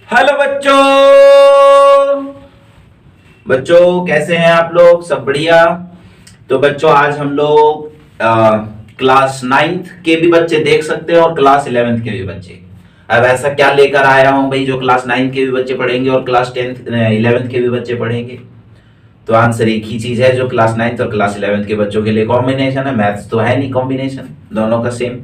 Hello बच्चों। बच्चों कैसे हैं आप लोग? सब बढ़िया? तो बच्चों आज हम लोग क्लास नाइन्थ के भी बच्चे देख सकते हैं और क्लास इलेवेंथ के भी बच्चे। अब ऐसा क्या लेकर आया हूं भाई, जो क्लास नाइन्थ के भी बच्चे पढ़ेंगे और क्लास टेंथ इलेवेंथ के भी बच्चे पढ़ेंगे? तो आंसर एक ही चीज है, जो क्लास नाइन्थ और क्लास इलेवेंथ के बच्चों के लिए कॉम्बिनेशन है। मैथ्स तो है नहीं कॉम्बिनेशन दोनों का सेम।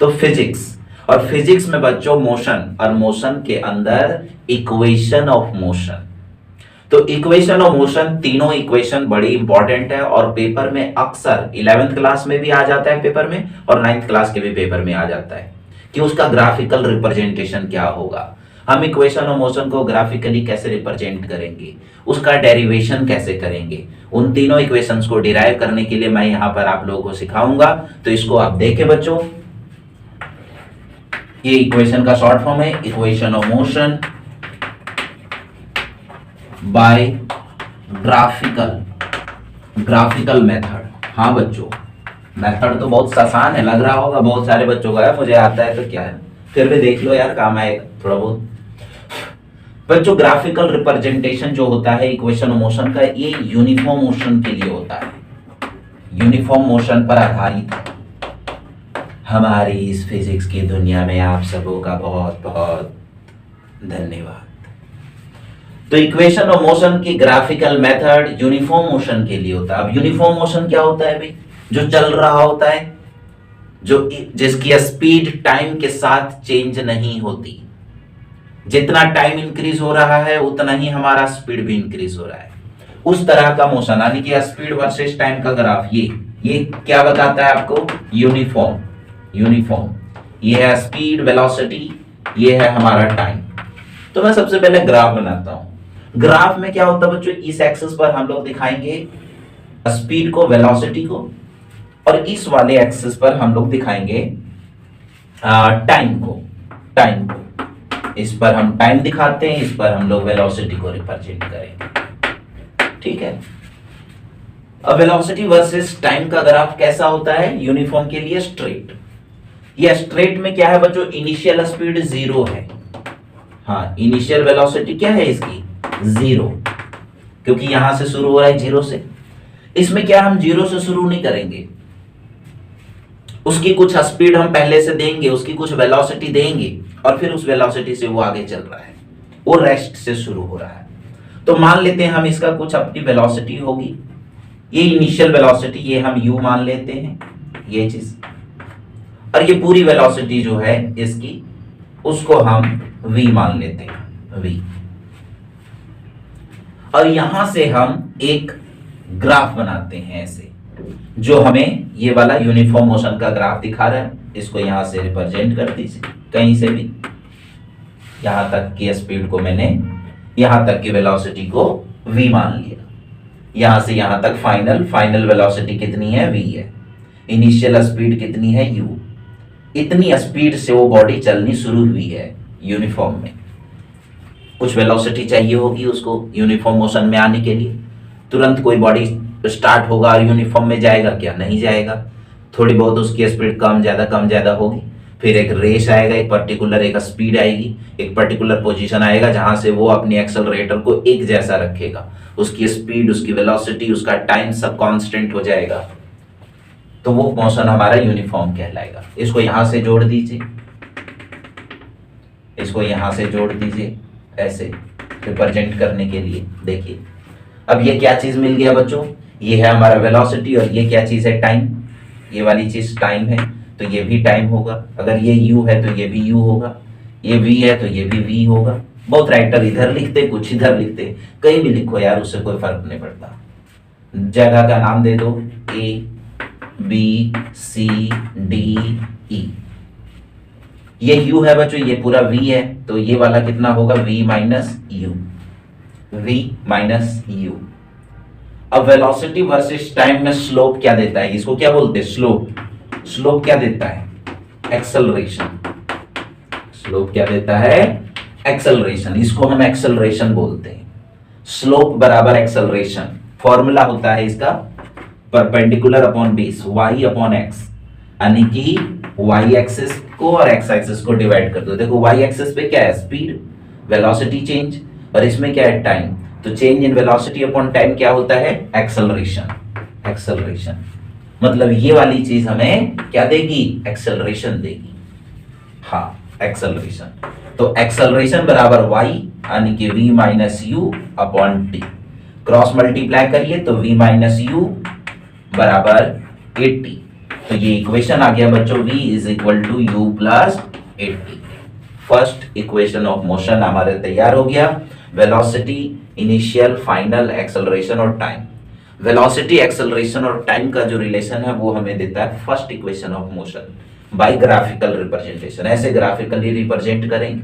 तो फिजिक्स, और फिजिक्स में बच्चों मोशन, और मोशन के अंदर इक्वेशन ऑफ मोशन। तो इक्वेशन ऑफ मोशन, तीनों इक्वेशन बड़ी इंपॉर्टेंट है और पेपर में अक्सर इलेवेंथ क्लास में भी आ जाता है पेपर में, और नाइन्थ क्लास के भी पेपर में आ जाता है कि उसका ग्राफिकल रिप्रेजेंटेशन क्या होगा। हम इक्वेशन ऑफ मोशन को ग्राफिकली कैसे रिप्रेजेंट करेंगे, उसका डेरिवेशन कैसे करेंगे, उन तीनों इक्वेशंस को डिराइव करने के लिए मैं यहां पर आप लोगों को सिखाऊंगा। तो इसको आप देखें बच्चों, ये इक्वेशन का शॉर्ट फॉर्म है equation of motion by graphical method. हाँ बच्चों, मेथड तो बहुत आसान है, लग रहा होगा बहुत सारे बच्चों का है, मुझे आता है तो क्या है, फिर भी देख लो यार, काम आएगा थोड़ा बहुत। बच्चों ग्राफिकल रिप्रेजेंटेशन जो होता है इक्वेशन ऑफ मोशन का, ये यूनिफॉर्म मोशन के लिए होता है, यूनिफॉर्म मोशन पर आधारित है। हमारी इस फिजिक्स की दुनिया में आप सबों का बहुत बहुत धन्यवाद। तो इक्वेशन ऑफ मोशन की ग्राफिकल मेथड यूनिफॉर्म मोशन के लिए होता है। अब यूनिफॉर्म मोशन क्या होता है भाई? जो चल रहा होता है, जो जिसकी स्पीड टाइम के साथ चेंज नहीं होती। जितना टाइम इंक्रीज हो रहा है उतना ही हमारा स्पीड भी इंक्रीज हो रहा है, उस तरह का मोशन, यानी कि स्पीड वर्सेस टाइम का ग्राफ। ये क्या बताता है आपको? यूनिफॉर्म। ये है स्पीड वेलोसिटी, ये है हमारा टाइम। तो मैं सबसे पहले ग्राफ बनाता हूं। ग्राफ में क्या होता है बच्चों, इस एक्सिस पर हम लोग दिखाएंगे स्पीड को, वेलोसिटी को, और इस वाले एक्सिस पर हम लोग दिखाएंगे टाइम को। इस पर हम टाइम दिखाते हैं, इस पर हम लोग वेलोसिटी को रिप्रेजेंट करेंगे। ठीक है। अब वेलोसिटी वर्सेस टाइम का ग्राफ कैसा होता है? यूनिफॉर्म के लिए स्ट्रेट। ये स्ट्रेट में क्या है बच्चों? इनिशियल स्पीड 0 है। हाँ, इनिशियल वेलोसिटी क्या है इसकी? 0, क्योंकि यहां से शुरू हो रहा है 0 से। इसमें क्या, हम 0 से शुरू नहीं करेंगे, उसकी कुछ स्पीड हम पहले से देंगे, उसकी कुछ वेलोसिटी देंगे, और फिर उस वेलोसिटी से वो आगे चल रहा है, वो रेस्ट से शुरू हो रहा है। तो मान लेते हैं हम इसका कुछ अपनी वेलोसिटी होगी, ये इनिशियल वेलोसिटी, ये हम u मान लेते हैं, ये चीज, और ये पूरी वेलोसिटी जो है इसकी, उसको हम v मान लेते हैं, v। और यहां से हम एक ग्राफ बनाते हैं ऐसे, जो हमें ये वाला यूनिफॉर्म मोशन का ग्राफ दिखा रहा है। इसको यहां से रिप्रेजेंट कर दीजिए कहीं से भी। यहां तक की स्पीड को मैंने, यहां तक की वेलोसिटी को v मान लिया, यहां से यहां तक फाइनल वेलोसिटी कितनी है? v है। इनिशियल स्पीड कितनी है? u। इतनी स्पीड से वो बॉडी चलनी शुरू हुई है यूनिफॉर्म में। कुछ वेलोसिटी चाहिए होगी उसको यूनिफॉर्म मोशन में आने के लिए। तुरंत कोई बॉडी स्टार्ट होगा और यूनिफॉर्म में जाएगा क्या? नहीं जाएगा। थोड़ी बहुत उसकी स्पीड कम ज्यादा होगी, फिर एक रेस आएगा, एक पर्टिकुलर एक स्पीड आएगी, एक पर्टिकुलर पोजीशन आएगा जहां से वो अपनी एक्सेलरेटर को एक जैसा रखेगा। उसकी स्पीड, उसकी वेलोसिटी, उसका टाइम सब कांस्टेंट हो जाएगा, तो वो मोशन हमारा यूनिफॉर्म कहलाएगा। इसको यहां से जोड़ दीजिए, इसको यहां से जोड़ दीजिए ऐसे रिप्रेजेंट करने के लिए। देखिए अब ये क्या चीज मिल गया बच्चों? ये है हमारा वेलोसिटी, और ये क्या चीज है? टाइम। ये वाली चीज टाइम है, तो ये भी टाइम होगा। अगर ये u है तो ये भी u होगा, ये v है तो ये भी v होगा। बहुत राइटर इधर लिखते, कुछ इधर लिखते, कहीं भी लिखो यार, उससे कोई फर्क नहीं पड़ता। जगह का नाम दे दो, a b c d e। ये u है बच्चों, ये पूरा v है, तो ये वाला कितना होगा? v minus u। अब वेलोसिटी वर्सेस टाइम में स्लोप क्या देता है? इसको क्या बोलते हैं? स्लोप क्या देता है? एक्सेलरेशन। स्लोप क्या देता है? एक्सेलरेशन। इसको हम एक्सेलरेशन बोलते हैं। स्लोप बराबर एक्सेलरेशन। फॉर्मूला होता है इसका perpendicular upon base, y upon x, यानी कि y एक्सिस को और x एक्सिस को डिवाइड कर दो। देखो y एक्सिस पे क्या है? स्पीड, वेलोसिटी चेंज, और इसमें क्या है टाइम, तो change in velocity upon time क्या होता है एक्सेलरेशन। एक्सेलरेशन मतलब ये वाली चीज हमें क्या देगी, एक्सेलरेशन देगी। हाँ एक्सेलरेशन, तो एक्सेलरेशन बराबर y यानी कि v minus u upon T, cross multiply करिए तो v माइनस यू बराबर 80, तो ये इक्वेशन आ गया बच्चों v is equal to u plus 80। First equation of motion हमारे तैयार हो गया, वेलोसिटी, इनिशियल, फाइनल, एक्सेलरेशन और टाइम। वेलोसिटी, एक्सेलरेशन और टाइम का जो रिलेशन है वो हमें देता है first equation of motion by graphical representation. ऐसे ग्राफिकली रिप्रेजेंट करेंगे,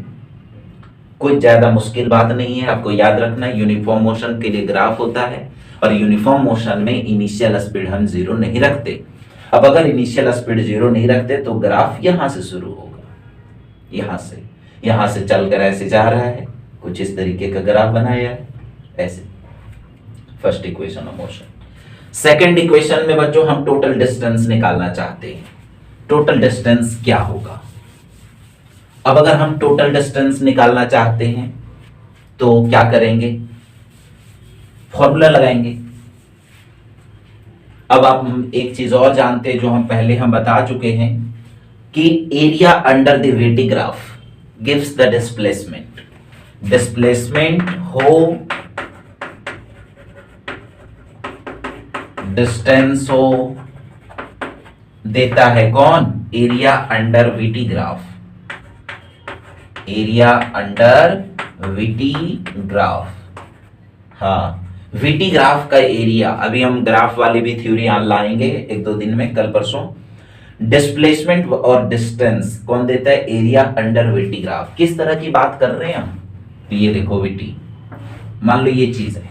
कोई ज्यादा मुश्किल बात नहीं है, आपको याद रखना है यूनिफॉर्म मोशन के लिए ग्राफ होता है, और यूनिफॉर्म मोशन में इनिशियल स्पीड हम जीरो नहीं रखते। अब अगर इनिशियल स्पीड जीरो नहीं रखते तो ग्राफ यहां से शुरू होगा, यहां से चलकर ऐसे जा रहा है, कुछ इस तरीके का ग्राफ बनाया है ऐसे। First equation of motion. Second equation में बच्चों हम टोटल डिस्टेंस निकालना चाहते हैं। टोटल डिस्टेंस क्या होगा, अब अगर हम टोटल डिस्टेंस निकालना चाहते हैं तो क्या करेंगे, फॉर्मूला लगाएंगे। अब आप हम एक चीज और जानते हैं जो हम पहले बता चुके हैं कि area under the VT graph gives the displacement. Displacement हो, डिस्टेंस हो, देता है कौन, area under VT graph. Area under VT graph. हाँ VT ग्राफ का एरिया, अभी हम ग्राफ वाली भी थ्योरी लाएंगे एक दो दिन में, कल परसों। डिस्प्लेसमेंट और डिस्टेंस कौन देता है, एरिया अंडर VT ग्राफ। किस तरह की बात कर रहे हैं हम, तो ये देखो VT, मान लो ये चीज है,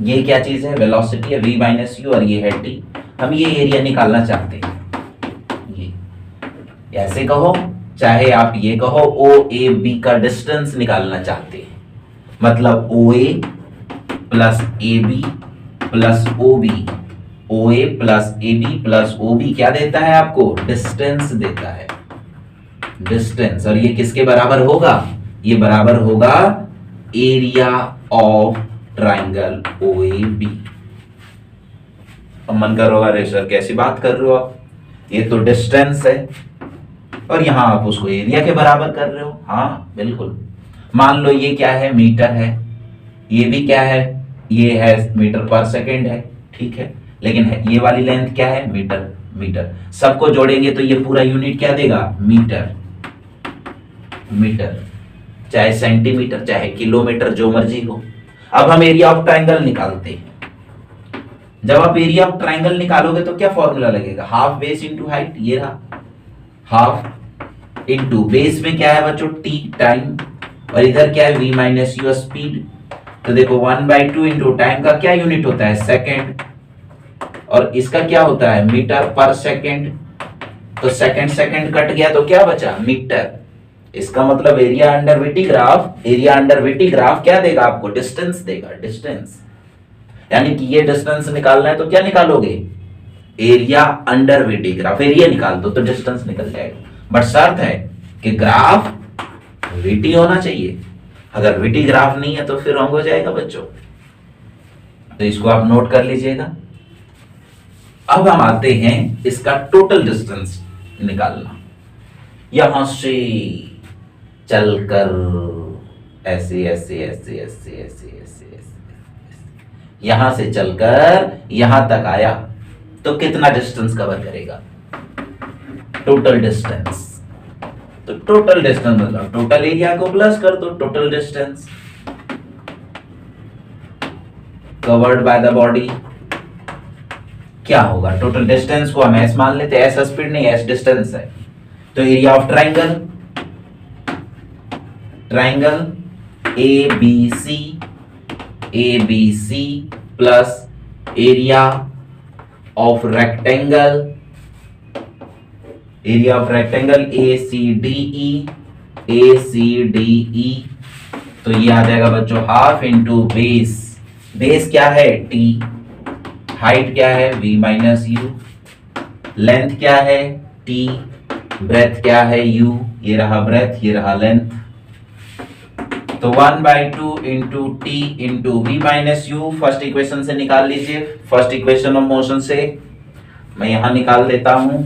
ये क्या चीज है, वेलोसिटी है v माइनस यू, और ये है t। हम ये एरिया निकालना चाहते हैं, ये ऐसे कहो चाहे आप ये कहो, ओ ए बी का डिस्टेंस निकालना चाहते हैं, मतलब O A plus A B plus O B, O A plus A B plus O B क्या देता है आपको, डिस्टेंस देता है, डिस्टेंस। और ये किसके बराबर होगा, ये बराबर होगा area of triangle O A B. अब मन करोगा अरे सर कैसी बात कर रहे हो आप, ये तो डिस्टेंस है और यहां आप उसको एरिया के बराबर कर रहे हो। हाँ बिल्कुल, मान लो ये क्या है, मीटर है, ये भी क्या है, ये है मीटर पर सेकंड है, ठीक है, लेकिन है ये वाली लेंथ क्या है, मीटर। मीटर सबको जोड़ेंगे तो ये पूरा यूनिट क्या देगा, मीटर। मीटर चाहे सेंटीमीटर चाहे किलोमीटर जो मर्जी हो। अब हम एरिया ऑफ ट्राइंगल निकालते हैं। जब आप एरिया ऑफ ट्राइंगल निकालोगे तो क्या फॉर्मूला लगेगा, हाफ बेस इंटू हाइट, ये रहा हाफ इंटू बेस में क्या है बच्चों टी टाइम, और इधर क्या है v माइनस यू स्पीड। तो देखो 1/2 इंटू टाइम का क्या यूनिट होता है, सेकंड, और इसका क्या होता है मीटर पर सेकंड। तो सेकंड सेकंड कट गया तो क्या बचा, मीटर। इसका मतलब area under VT graph, area under VT graph क्या देगा आपको, डिस्टेंस देगा, डिस्टेंस। यानी कि ये डिस्टेंस निकालना है तो क्या निकालोगे, area under VT graph. Area निकाल दो तो डिस्टेंस निकल जाएगा, बट शर्त है कि ग्राफ VT होना चाहिए। अगर VT ग्राफ नहीं है तो फिर रॉन्ग हो जाएगा बच्चों, तो इसको आप नोट कर लीजिएगा। अब हम आते हैं इसका टोटल डिस्टेंस निकालना। यहां से चलकर ऐसे ऐसे ऐसे ऐसे ऐसे ऐसे ऐसे यहां से चलकर यहां तक आया तो कितना डिस्टेंस कवर करेगा, टोटल डिस्टेंस। तो टोटल डिस्टेंस मतलब टोटल एरिया को प्लस कर दो, total distance covered by the body क्या होगा, टोटल डिस्टेंस को हम एस मान लेते हैं, एस स्पीड नहीं एस डिस्टेंस है। तो area of triangle, triangle A B C plus area of rectangle, area of rectangle A C D E. तो ये आ जाएगा बच्चों हाफ इंटू बेस, बेस क्या है टी, हाइट क्या है v माइनस यू, लेंथ क्या है t, ब्रेथ क्या है u, ये रहा ब्रेथ ये रहा लेंथ। तो 1/2 into t into v minus u first equation से निकाल लीजिए, फर्स्ट इक्वेशन ऑफ मोशन से मैं यहां निकाल देता हूं।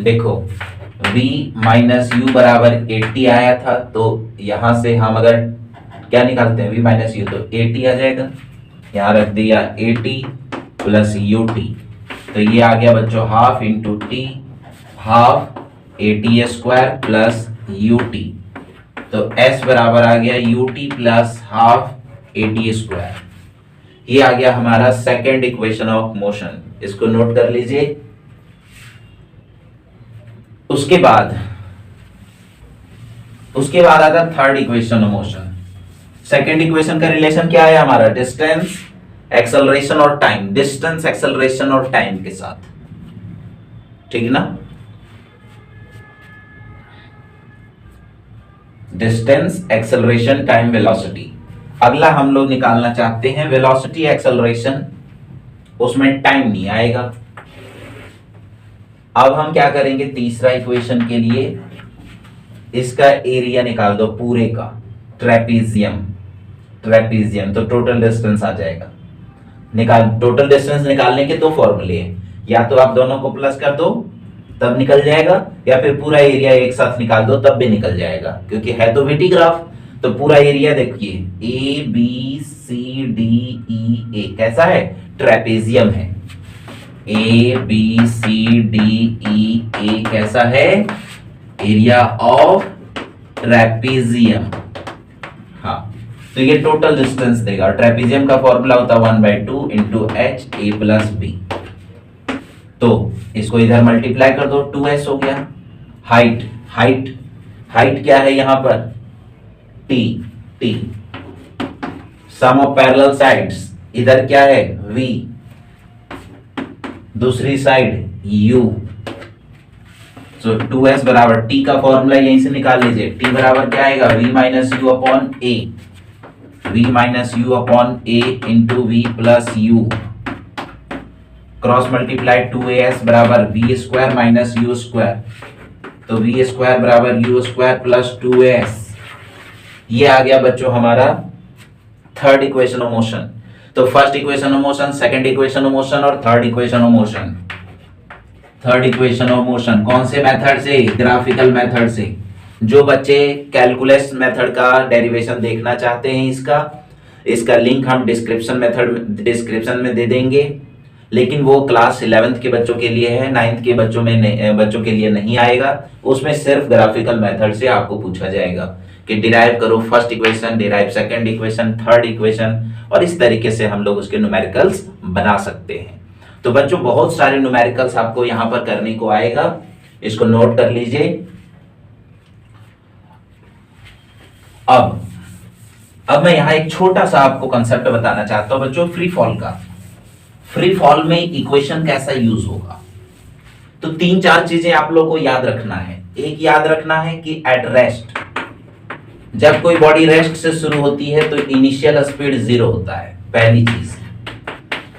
देखो v माइनस यू बराबर 80 आया था, तो यहां से हम अगर क्या निकालते हैं v माइनस यू, तो 80 आ जाएगा। यहां रख दिया 80 प्लस यू टी, तो ये आ गया बच्चों half into T, half 80 square plus U T, तो s बराबर आ गया U T plus half 80 square. ये आ गया हमारा सेकेंड इक्वेशन ऑफ मोशन, इसको नोट कर लीजिए। उसके बाद आता third equation of motion. Second equation का रिलेशन क्या है हमारा, डिस्टेंस एक्सेलरेशन और टाइम, डिस्टेंस एक्सेलरेशन और टाइम के साथ, ठीक ना। Distance acceleration time velocity. अगला हम लोग निकालना चाहते हैं वेलोसिटी एक्सेलरेशन, उसमें टाइम नहीं आएगा। अब हम क्या करेंगे, तीसरा इक्वेशन के लिए इसका एरिया निकाल दो पूरे का, ट्रेपीजियम, तो टोटल डिस्टेंस आ जाएगा। टोटल डिस्टेंस निकालने के दो फॉर्मूले हैं, या तो आप दोनों को प्लस कर दो तब निकल जाएगा, या फिर पूरा एरिया एक साथ निकाल दो तब भी निकल जाएगा, क्योंकि है तो वीटी ग्राफ। तो पूरा एरिया देखिए ए बी सी डी ई ए कैसा है, ट्रेपीजियम है। ए बी सी डी ई ए कैसा है, एरिया ऑफ ट्रेपीजियम। हाँ, तो ये टोटल डिस्टेंस देगा। ट्रेपीजियम का फॉर्मूला होता है 1/2 into h a plus b, तो इसको इधर मल्टीप्लाई कर दो, 2s हो गया। हाइट क्या है यहां पर, t, sum of parallel sides, इधर क्या है v, दूसरी साइड u, सो 2s बराबर t का फॉर्मूला यहीं से निकाल लीजिए। t बराबर क्या आएगा, v minus u upon a, into v plus u, cross multiply 2as बराबर v square minus u square, तो v स्क्वायर बराबर यू स्क्वायर प्लस 2as। ये आ गया बच्चों हमारा थर्ड इक्वेशन ऑफ मोशन। तो first equation of motion, second equation of motion और third equation of motion. Third equation of motion कौन से मेथड से, ग्राफिकल मेथड से। जो बच्चे कैलकुलस मेथड का डेरिवेशन देखना चाहते हैं, इसका लिंक हम डिस्क्रिप्शन में दे देंगे, लेकिन वो क्लास 11th के बच्चों के लिए है, 9th के बच्चों के लिए नहीं आएगा। उसमें सिर्फ ग्राफिकल मेथड से आपको पूछा जाएगा कि डिराइव करो first equation, derive second equation, third equation, और इस तरीके से हम लोग उसके न्यूमेरिकल्स बना सकते हैं। तो बच्चों बहुत सारे न्यूमेरिकल्स आपको यहां पर करने को आएगा, इसको नोट कर लीजिए। अब मैं यहां एक छोटा सा आपको कंसेप्ट बताना चाहता हूं बच्चों, फ्री फॉल का। फ्री फॉल में इक्वेशन कैसा यूज होगा, तो 3-4 चीजें आप लोग को याद रखना है। एक याद रखना है कि एट रेस्ट, जब कोई बॉडी रेस्ट से शुरू होती है तो इनिशियल स्पीड 0 होता है, पहली चीज।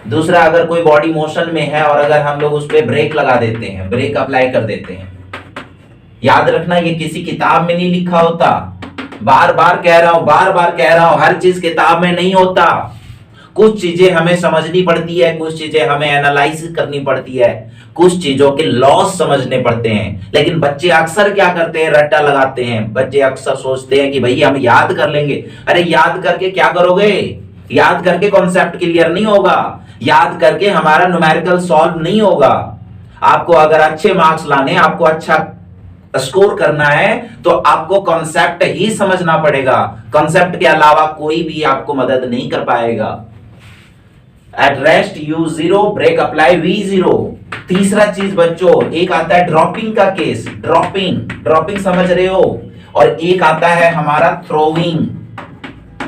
दूसरा, अगर कोई बॉडी मोशन में है और अगर हम लोग उस पर ब्रेक लगा देते हैं, ब्रेक अप्लाई कर देते हैं, याद रखना ये किसी किताब में नहीं लिखा होता। बार बार कह रहा हूं, हर चीज किताब में नहीं होता। कुछ चीजें हमें समझनी पड़ती है, कुछ चीजें हमें एनालाइज करनी पड़ती है, कुछ चीजों के लॉस समझने पड़ते हैं। लेकिन बच्चे अक्सर क्या करते हैं, रट्टा लगाते हैं। बच्चे अक्सर सोचते हैं कि भैया हम याद कर लेंगे। अरे याद करके क्या करोगे, याद करके कॉन्सेप्ट क्लियर नहीं होगा, याद करके हमारा न्यूमेरिकल सॉल्व नहीं होगा। आपको अगर अच्छे मार्क्स लाने, आपको अच्छा स्कोर करना है, तो आपको कॉन्सेप्ट ही समझना पड़ेगा। कॉन्सेप्ट के अलावा कोई भी आपको मदद नहीं कर पाएगा। At rest U0, break apply V0। तीसरा चीज बच्चों, एक आता है ड्रॉपिंग का केस, ड्रॉपिंग समझ रहे हो, और एक आता है हमारा थ्रोइंग।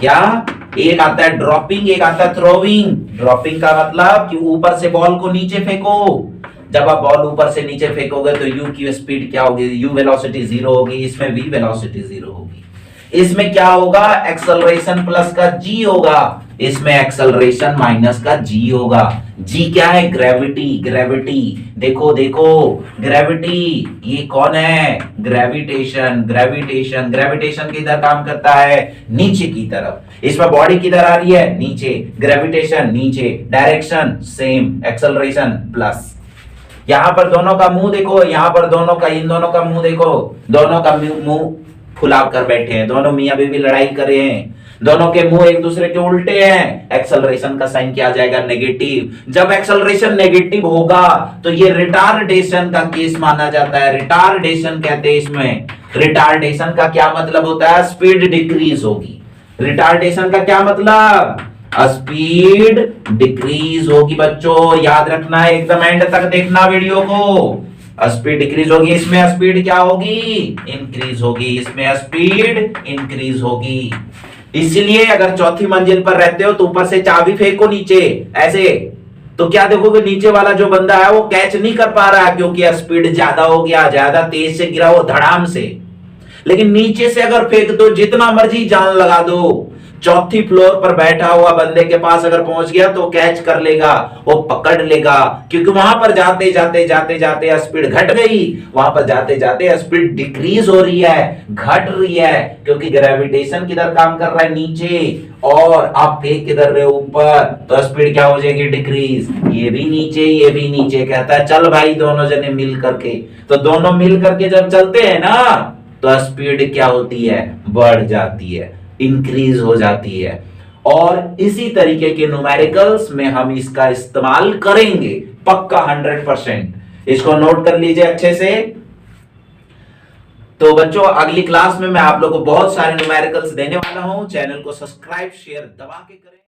क्या, एक आता है ड्रॉपिंग, एक आता है थ्रोइंग। ड्रॉपिंग का मतलब कि ऊपर से बॉल को नीचे फेंको। जब आप बॉल ऊपर से नीचे फेंकोगे तो U की स्पीड क्या होगी, U वेलोसिटी 0 होगी, इसमें V वेलोसिटी 0 होगी। इसमें क्या होगा, एक्सेलरेशन प्लस का G होगा, इसमें एक्सेलरेशन माइनस का G होगा। जी क्या है? ग्रेविटी। ग्रेविटी, देखो देखो, ग्रेविटी, ये कौन है? ग्रेविटेशन। ग्रेविटेशन, ग्रेविटेशन किधर काम करता है? नीचे की तरफ। इसमें बॉडी किधर आ रही है? नीचे। ग्रेविटेशन नीचे, डायरेक्शन सेम, एक्सेलरेशन प्लस। यहां पर दोनों का मुंह देखो, यहां पर दोनों का, इन दोनों का मुंह देखो, दोनों का मुंह फुला कर बैठे हैं, दोनों मियां बीवी लड़ाई कर रहे हैं, दोनों के मुंह एक दूसरे के उल्टे हैं। एक्सेलरेशन का साइन क्या आ जाएगा? नेगेटिव। जब एक्सेलरेशन नेगेटिव होगा तो ये रिटार्डेशन का केस माना जाता है। रिटार्डेशन कहते हैं इसमें। रिटार्डेशन का क्या मतलब होता है? स्पीड डिक्रीज होगी। रिटार्डेशन का क्या मतलब? स्पीड डिक्रीज होगी। बच्चों याद रखना है, एकदम एंड तक देखना वीडियो को। स्पीड डिक्रीज होगी, इसमें स्पीड क्या होगी? इंक्रीज होगी, इसमें स्पीड इंक्रीज होगी। इसलिए अगर चौथी मंजिल पर रहते हो तो ऊपर से चाबी फेंको नीचे ऐसे, तो क्या देखोगे? नीचे वाला जो बंदा है वो कैच नहीं कर पा रहा है, क्योंकि स्पीड ज्यादा हो गया, ज्यादा तेज से गिरा वो धड़ाम से। लेकिन नीचे से अगर फेंक दो, जितना मर्जी जान लगा दो, चौथी फ्लोर पर बैठा हुआ बंदे के पास अगर पहुंच गया तो कैच कर लेगा, वो पकड़ लेगा, क्योंकि वहां पर जाते जाते जाते जाते स्पीड घट गई, वहां पर जाते जाते स्पीड डिक्रीज हो रही है, घट रही है, क्योंकि ग्रेविटेशन किधर काम कर रहा है? नीचे, और आप फेंक किधर रहे? ऊपर, तो स्पीड क्या हो जाएगी? डिक्रीज। ये भी नीचे, ये भी नीचे। कहता है चल भाई दोनों जने मिल करके, तो दोनों मिल करके जब चलते हैं ना तो स्पीड क्या होती है? बढ़ जाती है, इंक्रीज हो जाती है। और इसी तरीके के न्यूमेरिकल्स में हम इसका इस्तेमाल करेंगे पक्का 100%। इसको नोट कर लीजिए अच्छे से। तो बच्चों अगली क्लास में मैं आप लोगों को बहुत सारे न्यूमेरिकल्स देने वाला हूं। चैनल को सब्सक्राइब शेयर दबा के करें।